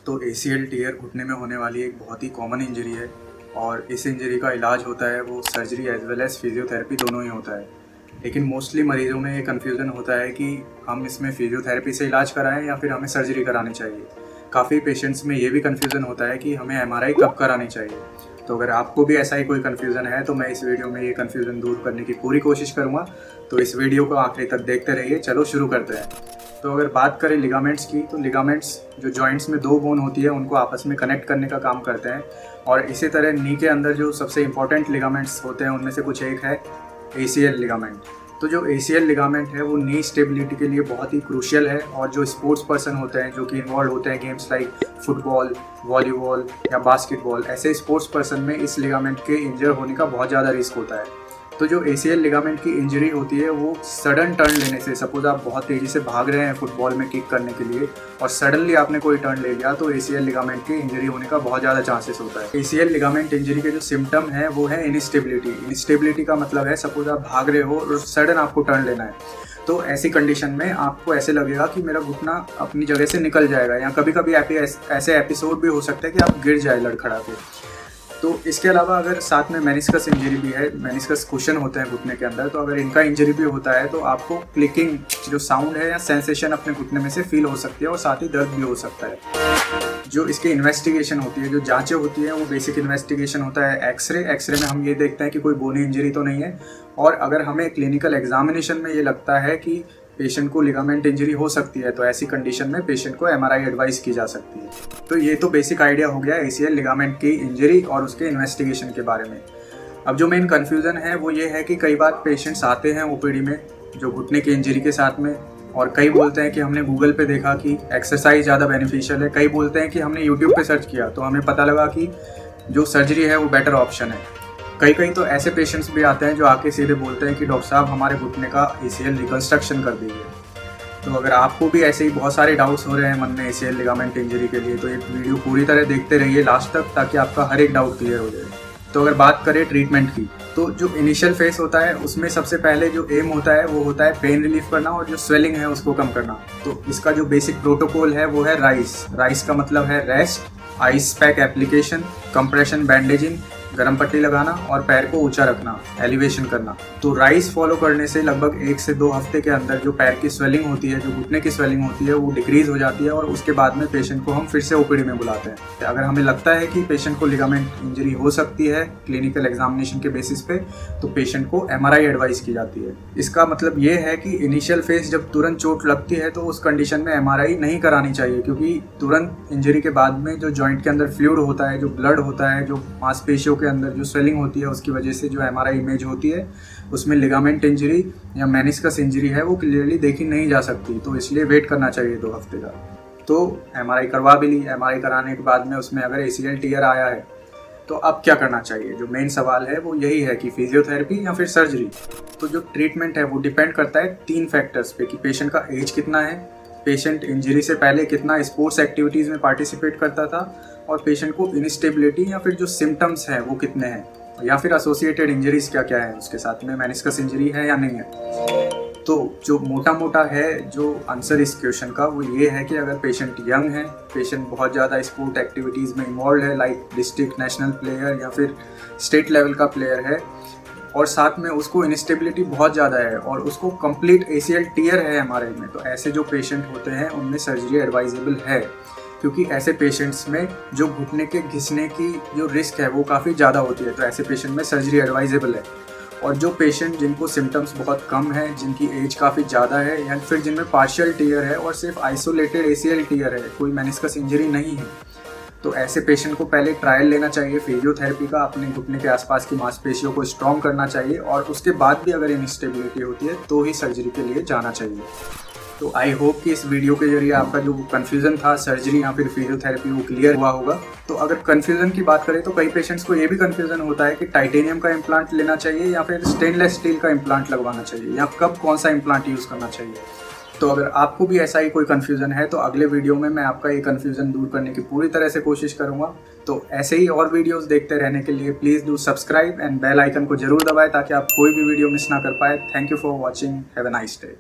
तो ACL tier घुटने में होने वाली एक बहुत ही कॉमन इंजरी है और इस इंजरी का इलाज होता है वो surgery as well as physiotherapy दोनों ही होता है। लेकिन मोस्टली मरीजों में ये कन्फ्यूज़न होता है कि हम इसमें फिजियोथेरेपी से इलाज कराएं या फिर हमें सर्जरी करानी चाहिए। काफ़ी पेशेंट्स में ये भी कन्फ्यूज़न होता है कि हमें MRI कब करानी चाहिए। तो अगर आपको भी ऐसा ही कोई कन्फ्यूज़न है तो मैं इस वीडियो में ये कन्फ्यूज़न दूर करने की पूरी कोशिश करूँगा। तो इस वीडियो को आखिरी तक देखते रहिए। चलो शुरू करते हैं। तो अगर बात करें लिगामेंट्स की, तो लिगामेंट्स जो जॉइंट्स में दो बोन होती है उनको आपस में कनेक्ट करने का काम करते हैं। और इसी तरह नी के अंदर जो सबसे इंपॉर्टेंट लिगामेंट्स होते हैं उनमें से कुछ एक है ACL लिगामेंट। तो जो ACL लिगामेंट है वो नी स्टेबिलिटी के लिए बहुत ही क्रूशियल है और जो स्पोर्ट्स पर्सन होते हैं जो कि इन्वॉल्व होते हैं गेम्स लाइक फुटबॉल, वॉलीबॉल या बास्केटबॉल, ऐसे स्पोर्ट्स पर्सन में इस लिगामेंट के इंजर होने का बहुत ज़्यादा रिस्क होता है। तो जो ACL लिगामेंट की इंजरी होती है वो सडन टर्न लेने से, सपोज आप बहुत तेज़ी से भाग रहे हैं फुटबॉल में किक करने के लिए और सडनली आपने कोई टर्न ले लिया तो ACL लिगामेंट की इंजरी होने का बहुत ज़्यादा चांसेस होता है। ACL लिगामेंट इंजरी के जो सिम्टम है वो है इनस्टेबिलिटी। इनस्टेबिलिटी का मतलब है सपोज आप भाग रहे हो और सडन आपको टर्न लेना है, तो ऐसी कंडीशन में आपको ऐसे लगेगा कि मेरा घुटना अपनी जगह से निकल जाएगा, या कभी कभी ऐसे एपिसोड भी हो सकते हैं कि आप गिर जाए लड़खड़ा के। तो इसके अलावा अगर साथ में मेनिस्कस इंजरी भी है, मेनिस्कस कुशन होते हैं घुटने के अंदर, तो अगर इनका इंजरी भी होता है तो आपको क्लिकिंग जो साउंड है या सेंसेशन अपने घुटने में से फील हो सकती है और साथ ही दर्द भी हो सकता है। जो इसकी इन्वेस्टिगेशन होती है, जो जांचें होती है, वो बेसिक इन्वेस्टिगेशन होता है एक्सरे में हम ये देखते हैं कि कोई बोनी इंजरी तो नहीं है। और अगर हमें क्लिनिकल एग्जामिनेशन में ये लगता है कि पेशेंट को लिगामेंट इंजरी हो सकती है तो ऐसी कंडीशन में पेशेंट को MRI एडवाइस की जा सकती है। तो ये तो बेसिक आइडिया हो गया ACL लिगामेंट की इंजरी और उसके इन्वेस्टिगेशन के बारे में। अब जो मेन कन्फ्यूज़न है वो ये है कि कई बार पेशेंट्स आते हैं OPD में जो घुटने की इंजरी के साथ में, और कई बोलते हैं कि हमने गूगल पे देखा कि एक्सरसाइज ज़्यादा बेनिफिशियल है, कई बोलते हैं कि हमने यूट्यूब पे सर्च किया तो हमें पता लगा कि जो सर्जरी है वो बेटर ऑप्शन है। कई तो ऐसे पेशेंट्स भी आते हैं जो आके सीधे बोलते हैं कि डॉक्टर साहब हमारे घुटने का ACL रिकंस्ट्रक्शन कर दीजिए। तो अगर आपको भी ऐसे ही बहुत सारे डाउट्स हो रहे हैं मन में ACL लिगामेंट इंजरी के लिए तो ये वीडियो पूरी तरह देखते रहिए लास्ट तक, ताकि आपका हर एक डाउट क्लियर हो जाए। तो अगर बात करें ट्रीटमेंट की, तो जो इनिशियल फेस होता है उसमें सबसे पहले जो एम होता है वो होता है पेन रिलीफ करना और जो स्वेलिंग है उसको कम करना। तो इसका जो बेसिक प्रोटोकॉल है वो है राइस का मतलब है rest, ice pack application, compression bandaging, गर्म पट्टी लगाना और पैर को ऊंचा रखना, एलिवेशन करना। तो राइस फॉलो करने से लगभग 1 से 2 हफ्ते के अंदर जो पैर की स्वेलिंग होती है, जो घुटने की स्वेलिंग होती है, वो डिक्रीज हो जाती है और उसके बाद में पेशेंट को हम फिर से OPD में बुलाते हैं। अगर हमें लगता है कि पेशेंट को लिगामेंट इंजरी हो सकती है क्लिनिकल एग्जामिनेशन के बेसिस पे, तो पेशेंट को MRI एडवाइस की जाती है। इसका मतलब ये है कि इनिशियल फेज जब तुरंत चोट लगती है तो उस कंडीशन में MRI नहीं करानी चाहिए, क्योंकि तुरंत इंजरी के बाद में जो जॉइंट के अंदर फ्लूइड होता है, जो ब्लड होता है, जो मांसपेशियों के अंदर जो स्वेलिंग होती है, उसकी वजह से जो MRI इमेज होती है उसमें लिगामेंट इंजरी या मेनिस्कस इंजरी है वो क्लियरली देखी नहीं जा सकती। तो इसलिए वेट करना चाहिए 2 हफ्ते का। तो MRI करवा भी ली, MRI कराने के बाद में उसमें अगर ACL टियर आया है तो अब क्या करना चाहिए। जो मेन सवाल है वो यही है कि फिजियोथेरेपी या फिर सर्जरी। तो जो ट्रीटमेंट है वो डिपेंड करता है 3 फैक्टर्स पे कि पेशेंट का एज कितना है, पेशेंट इंजरी से पहले कितना स्पोर्ट्स एक्टिविटीज़ में पार्टिसिपेट करता था, और पेशेंट को इनस्टेबिलिटी या फिर जो सिम्टम्स हैं वो कितने हैं, या फिर एसोसिएटेड इंजरीज क्या क्या है उसके साथ में, मेनिस्कस इंजरी है या नहीं है। तो जो मोटा है जो आंसर इस क्वेश्चन का वो ये है कि अगर पेशेंट यंग है, पेशेंट बहुत ज़्यादा स्पोर्ट एक्टिविटीज़ में इन्वॉल्व है लाइक डिस्ट्रिक्ट नेशनल प्लेयर या फिर स्टेट लेवल का प्लेयर है, और साथ में उसको इनस्टेबिलिटी बहुत ज़्यादा है और उसको कंप्लीट ACL टियर है MRI में, तो ऐसे जो पेशेंट होते हैं उनमें सर्जरी एडवाइजेबल है, क्योंकि ऐसे पेशेंट्स में जो घुटने के घिसने की जो रिस्क है वो काफ़ी ज़्यादा होती है। तो ऐसे पेशेंट में सर्जरी एडवाइजेबल है। और जो पेशेंट जिनको सिम्टम्स बहुत कम है, जिनकी एज काफ़ी ज़्यादा है, या फिर जिनमें पार्शियल टियर है और सिर्फ आइसोलेटेड ACL टियर है, कोई मेनिस्कस इंजरी नहीं है, तो ऐसे पेशेंट को पहले ट्रायल लेना चाहिए फिजियोथेरेपी का, अपने घुटने के आसपास की मांसपेशियों को स्ट्रॉन्ग करना चाहिए, और उसके बाद भी अगर इनस्टेबिलिटी होती है तो ही सर्जरी के लिए जाना चाहिए। तो आई होप कि इस वीडियो के जरिए आपका जो कन्फ्यूज़न था सर्जरी या फिर फिजियोथेरेपी वो क्लियर हुआ होगा। तो अगर कन्फ्यूज़न की बात करें तो कई पेशेंट्स को ये भी कन्फ्यूज़न होता है कि टाइटेनियम का इम्प्लांट लेना चाहिए या फिर स्टेनलेस स्टील का इम्प्लांट लगवाना चाहिए, या कब कौन सा इम्प्लांट यूज़ करना चाहिए। तो अगर आपको भी ऐसा ही कोई कन्फ्यूज़न है तो अगले वीडियो में मैं आपका ये कन्फ्यूज़न दूर करने की पूरी तरह से कोशिश करूँगा। तो ऐसे ही और वीडियोस देखते रहने के लिए please do subscribe and bell icon को जरूर दबाएं ताकि आप कोई भी वीडियो मिस ना कर पाए। Thank you for watching, have a nice day.